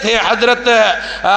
تھے حضرت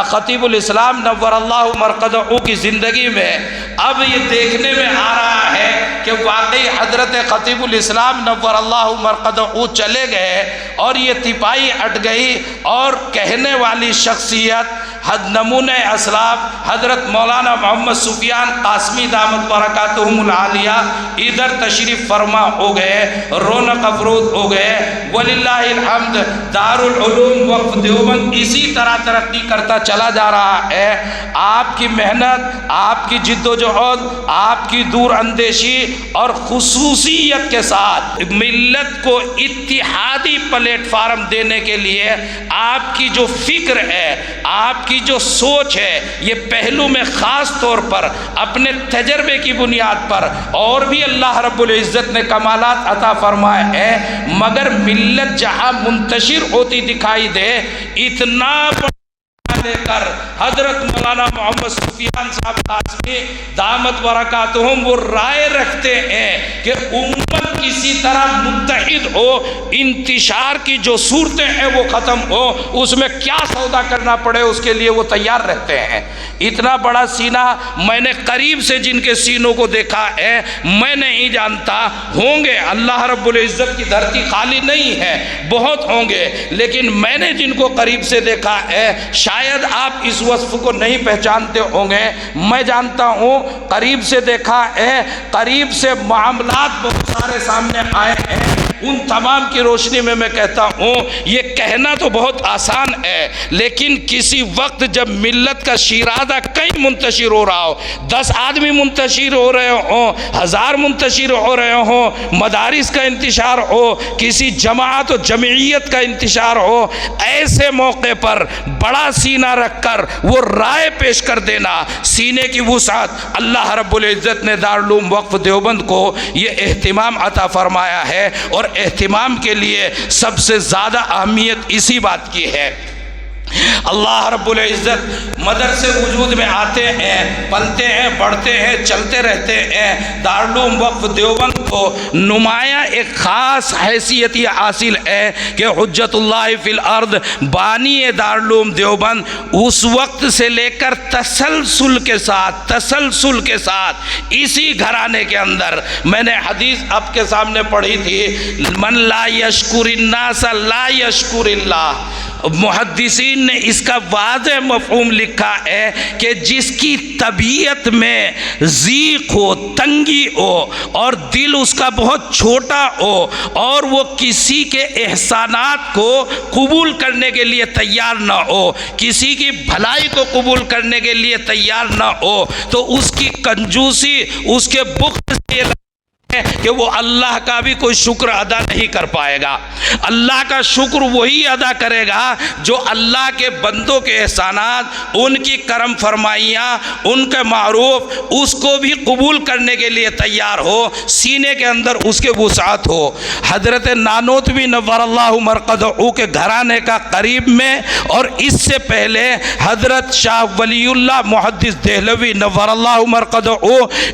خطیب الاسلام نور اللہ مرقدہ کی زندگی میں، اب یہ دیکھنے میں آ رہا ہے کہ واقعی حضرت خطیب الاسلام نور اللہ مرقدہ چلے گئے اور یہ تپائی اٹ گئی، اور کہنے والی شخصیت نمونہ اسلاف حضرت مولانا محمد سفیان قاسمی دامت برکاتہم العالیہ ادھر تشریف فرما ہو گئے، رونق افروز ہو گئے، وللہ الحمد دارالعلوم وقف دیوبند اسی طرح ترقی کرتا چلا جا رہا ہے۔ آپ کی محنت، آپ کی جد و جہد، آپ کی دور اندیشی اور خصوصیت کے ساتھ ملت کو اتحادی پلیٹ فارم دینے کے لیے آپ کی جو فکر ہے، آپ کی جو سوچ ہے، یہ پہلو میں خاص طور پر اپنے تجربے کی بنیاد پر اور بھی اللہ رب العزت نے کمالات عطا فرمائے ہیں، مگر ملت جہاں منتشر ہوتی دکھائی دے، اتنا لے کر حضرت مولانا محمد سفیان صاحب قاسمی دامت برکاتہم وہ رائے رکھتے ہیں کہ امت کسی طرح متحد ہو، انتشار کی جو صورتیں ہیں وہ ختم ہو، اس میں کیا سودا کرنا پڑے اس کے لیے وہ تیار رہتے ہیں۔ اتنا بڑا سینہ میں نے قریب سے جن کے سینوں کو دیکھا ہے، میں نہیں جانتا، ہوں گے، اللہ رب العزت کی دھرتی خالی نہیں ہے، بہت ہوں گے، لیکن میں نے جن کو قریب سے دیکھا ہے شاید آپ اس وصف کو نہیں پہچانتے ہوں گے، میں جانتا ہوں، قریب سے دیکھا ہے، قریب سے معاملات بہت سارے سامنے آئے ہیں، ان تمام کی روشنی میں میں کہتا ہوں یہ کہنا تو بہت آسان ہے، لیکن کسی وقت جب ملت کا شیرازہ کہیں منتشر ہو رہا ہو، 10 آدمی منتشر ہو رہے ہوں، 1000 منتشر ہو رہے ہوں، مدارس کا انتشار ہو، کسی جماعت و جمعیت کا انتشار ہو، ایسے موقع پر بڑا سینہ رکھ کر وہ رائے پیش کر دینا، سینے کی وسعت، اللہ رب العزت نے دارالعلوم وقف دیوبند کو یہ اہتمام عطا فرمایا ہے، اور اہتمام کے لیے سب سے زیادہ اہمیت اسی بات کی ہے۔ اللہ رب العزت مدرسے وجود میں آتے ہیں، پلتے ہیں، بڑھتے ہیں، چلتے رہتے ہیں، دارالعلوم وقف دیوبند کو نمایاں ایک خاص حیثیت یہ حاصل ہے کہ حجت اللہ فی الارض بانی دارالعلوم دیوبند اس وقت سے لے کر تسلسل کے ساتھ اسی گھرانے کے اندر، میں نے حدیث آپ کے سامنے پڑھی تھی، من لا یشکر الناس لا یشکر اللہ، محدثین نے اس کا واضح مفہوم لکھا ہے کہ جس کی طبیعت میں ضیق ہو، تنگی ہو، اور دل اس کا بہت چھوٹا ہو، اور وہ کسی کے احسانات کو قبول کرنے کے لیے تیار نہ ہو، کسی کی بھلائی کو قبول کرنے کے لیے تیار نہ ہو، تو اس کی کنجوسی، اس کے بخل سے کہ وہ اللہ کا بھی کوئی شکر ادا نہیں کر پائے گا۔ اللہ کا شکر وہی ادا کرے گا جو اللہ کے بندوں کے احسانات، ان کی کرم فرمائیاں، ان کے معروف، اس کو بھی قبول کرنے کے لیے تیار ہو، سینے کے اندر اس کے وسعت ہو۔ حضرت نانوتوی نور اللہ مرقدہ کے گھرانے کا قریب میں، اور اس سے پہلے حضرت شاہ ولی اللہ محدث دہلوی نور اللہ مرقدہ،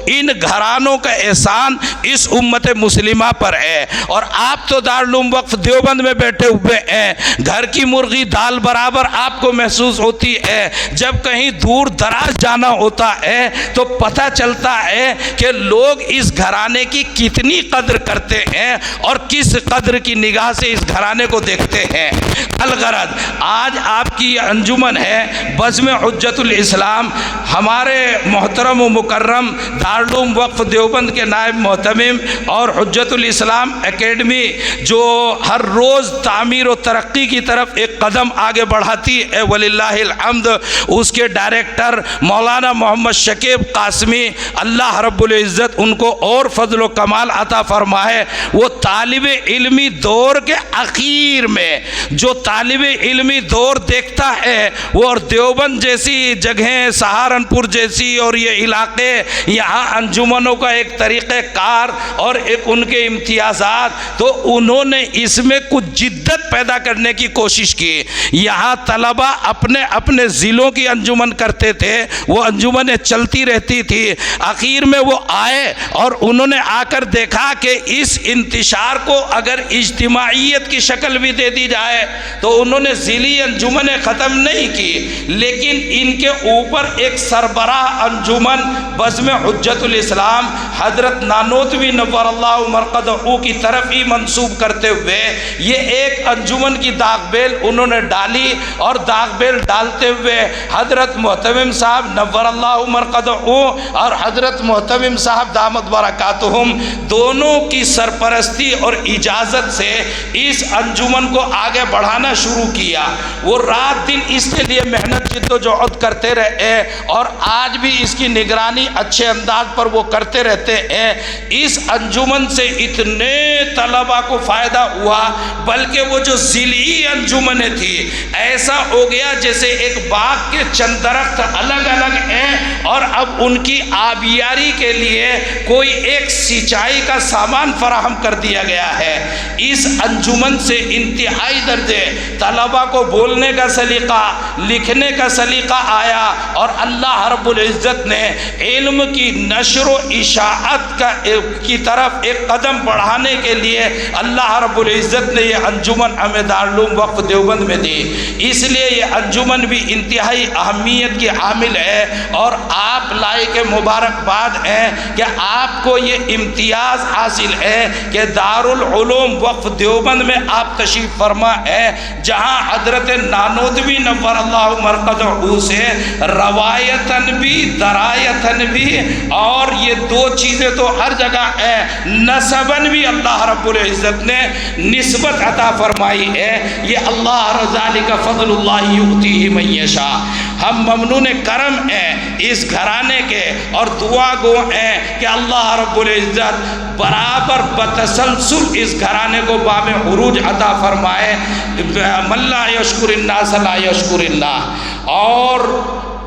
ان گھرانوں کا احسان اس امت مسلمہ پر ہے، اور آپ تو دارالعلوم وقف دیوبند میں بیٹھے ہوئے ہیں، گھر کی مرغی دال برابر آپ کو محسوس ہوتی ہے۔ جب کہیں دور دراز جانا ہوتا ہے تو پتہ چلتا ہے کہ لوگ اس گھرانے کی کتنی قدر کرتے ہیں اور کس قدر کی نگاہ سے اس گھرانے کو دیکھتے ہیں۔ الغرض آج آپ کی یہ انجمن ہے بزم حجت الاسلام، ہمارے محترم و مکرم دارالعلوم وقف دیوبند کے نائب محتمم اور حجت الاسلام اکیڈمی جو ہر روز تعمیر و ترقی کی طرف ایک قدم آگے بڑھاتی ہے، وللہ الحمد، اس کے ڈائریکٹر مولانا محمد شکیب قاسمی، اللہ رب العزت ان کو اور فضل و کمال عطا فرمائے۔ وہ طالب علمی دور کے اخیر میں جو طالب علمی دور دیکھتا ہے، وہ اور دیوبند جیسی جگہیں، سہارنپور جیسی اور یہ علاقے، یہاں انجمنوں کا ایک طریقہ کار اقتدار اور ایک ان کے امتیازات، تو انہوں نے اس میں کچھ جدت پیدا کرنے کی کوشش کی۔ یہاں طلبہ اپنے اپنے ضلعوں کی انجمن کرتے تھے، وہ انجمنیں چلتی رہتی تھی۔ آخر میں وہ آئے اور انہوں نے آ کر دیکھا کہ اس انتشار کو اگر اجتماعیت کی شکل بھی دے دی جائے تو انہوں نے ضلعی انجمنیں ختم نہیں کی، لیکن ان کے اوپر ایک سربراہ انجمن بزم حجت الاسلام حضرت نانوتوی نور اللہ مرقدہ کی طرف ہی منسوب کرتے ہوئے یہ ایک انجمن کی داغ بیل انہوں نے ڈالی، اور داغ بیل ڈالتے ہوئے حضرت محتمم صاحب نور اللہ مرقدہ اور حضرت محتمم صاحب دامت برکاتہم دونوں کی سرپرستی اور اجازت سے اس انجمن کو آگے بڑھانا شروع کیا۔ وہ رات دن اس کے لیے محنت جد و جہد کرتے رہے اور آج بھی اس کی نگرانی اچھے انداز پر وہ کرتے رہتے ہیں۔ اس انجمن سے اتنے طلبہ کو فائدہ ہوا، بلکہ وہ جو ضلعی انجمنیں تھی ایسا ہو گیا جیسے ایک باغ کے چند درخت الگ الگ ہیں اور اب ان کی آبیاری کے لیے کوئی ایک سینچائی کا سامان فراہم کر دیا گیا ہے۔ اس انجمن سے انتہائی درجے طلبہ کو بولنے کا سلیقہ، لکھنے کا سلیقہ آیا، اور اللہ رب العزت نے علم کی نشر و اشاعت کی طرف ایک قدم بڑھانے کے لیے اللہ رب العزت نے یہ انجمن ہمیں دارالعلوم وقف دیوبند میں دی۔ اس لیے یہ انجمن بھی انتہائی اہمیت کی حامل ہے، اور آپ لائق مبارکباد ہیں کہ آپ کو یہ امتیاز حاصل ہے کہ دارالعلوم وقف دیوبند میں آپ تشریف فرما ہے، جہاں حضرت نانوتوی نور اللہ مرقدہ سے روایتاً بھی درایتاً بھی، اور یہ دو چیزیں تو ہر جگہ ہیں، نسباً بھی اللہ رب العزت نے نسبت عطا فرمائی ہے۔ یہ اللہ رضالی کا فضل اللہ یؤتیہ من یشاء۔ ہم ممنون کرم ہیں اس گھرانے کے، اور دعا گو ہیں کہ اللہ رب العزت برابر بتسلسل اس گھرانے کو بام عروج عطا فرمائے۔ من لا یشکر الناس لا یشکر اللہ۔ اور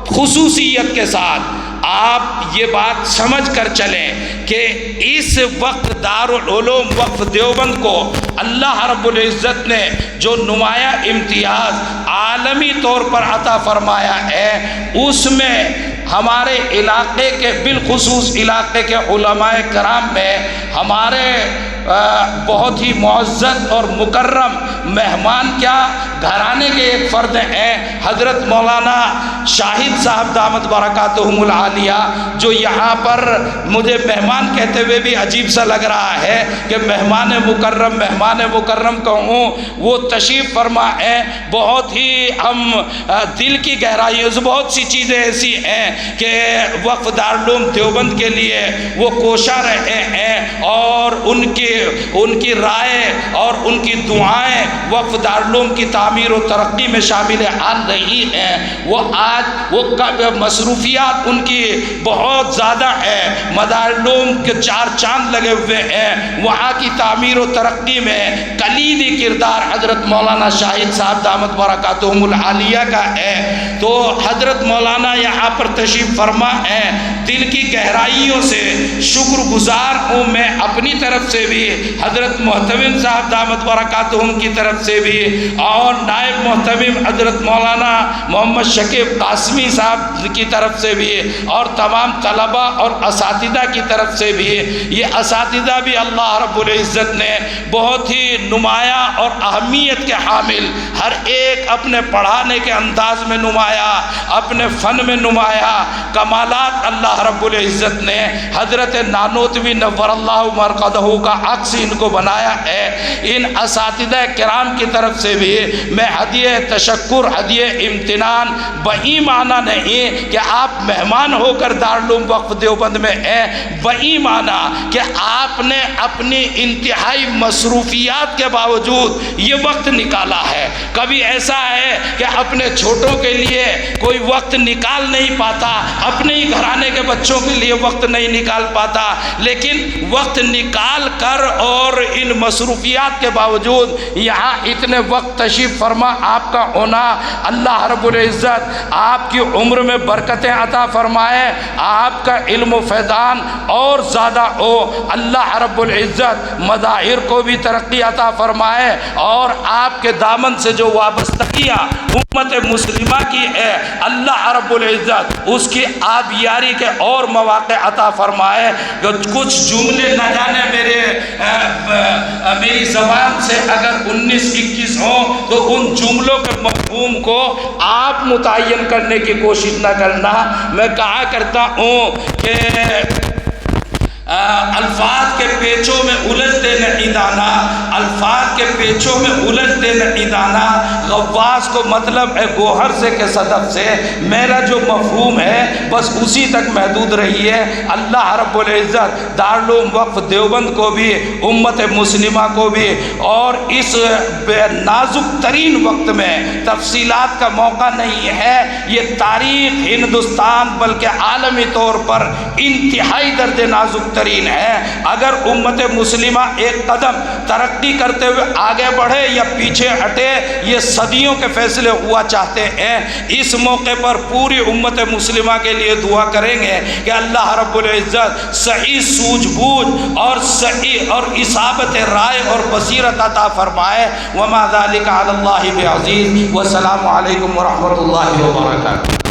خصوصیت کے ساتھ آپ یہ بات سمجھ کر چلیں کہ اس وقت دارالعلوم وقف دیوبند کو اللہ رب العزت نے جو نمایاں امتیاز عالمی طور پر عطا فرمایا ہے، اس میں ہمارے علاقے کے بالخصوص علاقے کے علماء کرام میں ہمارے بہت ہی معزز اور مکرم مہمان کیا گھرانے کے ایک فرد ہیں، حضرت مولانا شاہد صاحب دامت برکاتہم العالیہ، جو یہاں پر مجھے مہمان کہتے ہوئے بھی عجیب سا لگ رہا ہے کہ مہمان مکرم کہوں، وہ تشریف فرما ہیں۔ بہت ہی ہم دل کی گہرائیوں سے بہت سی چیزیں ایسی ہیں کہ وقف دارالعلوم دیوبند کے لیے وہ کوشاں رہے ہیں، اور ان کی رائے اور ان کی دعائیں وقف دارالعلوم کی تعمیر و ترقی میں شامل حال رہی ہیں۔ وہ آج وہ مصروفیات ان کی بہت زیادہ ہیں، مدارالعلوم کے 4 چاند لگے ہوئے ہیں، وہاں کی تعمیر و ترقی میں کلیدی کردار حضرت مولانا شاہد صاحب دامت برکاتہم العالیہ کا ہے۔ تو حضرت مولانا یہاں پر تشریف فرما ہیں، دل کی گہرائیوں سے شکر گزار ہوں میں اپنی طرف سے بھی، حضرت محتمم صاحب دامت برکاتہم کی طرف سے بھی، اور نائب محتمم حضرت مولانا محمد شکیب قاسمی صاحب کی طرف سے بھی، اور تمام طلبہ اور اساتذہ کی طرف سے بھی۔ یہ اساتذہ بھی اللہ رب العزت نے بہت ہی نمایاں اور اہمیت کے حامل، ہر ایک اپنے پڑھانے کے انداز میں نمایاں، اپنے فن میں نمایاں کمالات اللہ رب العزت نے حضرت نانوتوی نور اللہ مرقدہ کا عکس ان کو بنایا ہے۔ ان اساتذہ کرام کی طرف سے بھی میں ہدیہ تشکر، ہدیہ امتنان، بہی معنی نہیں کہ آپ مہمان ہو کر دارالعلوم وقف دیوبند میں ہیں، بہی معنی کہ آپ نے اپنی انتہائی مصروفیات کے باوجود یہ وقت نکالا ہے۔ کبھی ایسا ہے کہ اپنے چھوٹوں کے لیے کوئی وقت نکال نہیں پاتا، اپنے ہی گھرانے کے بچوں کے لیے وقت نہیں نکال پاتا، لیکن وقت نکال کر گھر اور ان مصروفیات کے باوجود یہاں اتنے وقت تشریف فرما آپ کا ہونا، اللہ رب العزت آپ کی عمر میں برکتیں عطا فرمائے، آپ کا علم و فیضان اور زیادہ ہو، اللہ رب العزت مظاہر کو بھی ترقی عطا فرمائے، اور آپ کے دامن سے جو وابستگیاں امت مسلمہ کی ہے اللہ رب العزت اس کی آبیاری کے اور مواقع عطا فرمائے۔ کچھ جملے نہ جانے میری زبان سے اگر 19-21 ہوں تو ان جملوں کے مفہوم کو آپ متعین کرنے کی کوشش نہ کرنا۔ میں کہا کرتا ہوں کہ الفاظ کے پیچوں میں الجھ دے نہیں دانا، الفاظ کے پیچوں میں الجھ دے نہیں دانا، غواص کو مطلب ہے گوہر سے کہ صدف سے، میرا جو مفہوم ہے بس اسی تک محدود رہی ہے۔ اللہ رب العزت دارالعلوم وقف دیوبند کو بھی، امت مسلمہ کو بھی، اور اس نازک ترین وقت میں تفصیلات کا موقع نہیں ہے، یہ تاریخ ہندوستان بلکہ عالمی طور پر انتہائی درجے نازک ترین ہے۔ اگر امت مسلمہ ایک قدم ترقی کرتے ہوئے آگے بڑھے یا پیچھے ہٹے یہ صدیوں کے فیصلے ہوا چاہتے ہیں۔ اس موقع پر پوری امت مسلمہ کے لیے دعا کریں گے کہ اللہ رب العزت صحیح سوجھ بوجھ اور صحیح اور اصابت رائے اور بصیرت عطا فرمائے۔ وما ذلک علی اللہ بعزیز، والسلام علیکم ورحمۃ اللہ وبرکاتہ۔